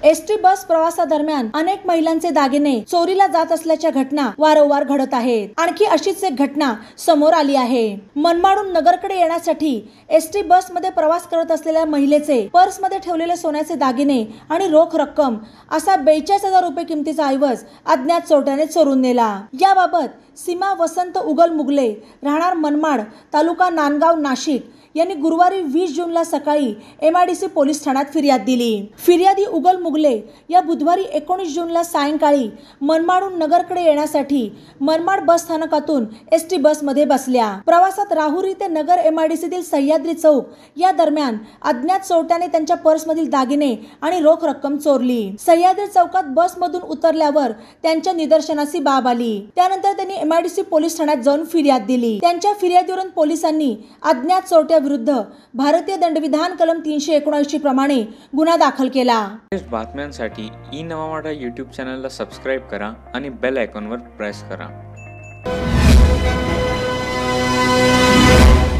ST bus प्रवासादरम्यान अनेक महिलांचे दागिने चोरीला जात असल्याच्या घटना वारंवार घडत आहेत। आणखी अशीच एक घटना समोर आली आहे। मनमाडून नगरकडे येण्यासाठी एसटी बस मध्ये प्रवास करत असलेल्या महिलेचे पर्स मध्ये ठेवलेले सोन्याचे दागिने आणि रोख रक्कम असा 42,000 रुपये किमतीचा ऐवज अज्ञात चोरट्याने चोरून नेला। याबाबत सीमा वसंत उगल मुगले राहणार मनमाड तालुका नांदगाव नाशिक यांनी गुरुवारी 20 जूनला सकाळी MIDC पोलीस ठाण्यात फिर्याद दिली। फिर्यादी उगल मुगले या बुधवारी 19 जूनला सायंकाळी मनमाडून नगरकडे येण्यासाठी मनमाड बस स्थानकातून एसटी बस मध्ये बसल्या। प्रवासात राहुरी ते नगर MIDC तील सह्याद्री चौक या दरम्यान अज्ञात चोरट्याने त्यांच्या पर्स मधील दागिने आणि रोख रक्कम चोरली। सह्याद्री चौकात बस मधून उतरल्यावर त्यांच्या निदर्शनासी बाब आली। त्यानंतर त्यांनी MIDC पोलीस ठाण्यात जाऊन फिर्याद दिली। त्यांच्या फिर्यादीवरून पोलिसांनी अज्ञात चोरट्या विरुद्ध भारतीय दंडविधान कलम 379 प्रमाणे गुन्हा दाखल केला। बातम्यांसाठी ई नवा मराठा YouTube चॅनलला सबस्क्राइब करा आणि बेल आयकॉनवर प्रेस करा।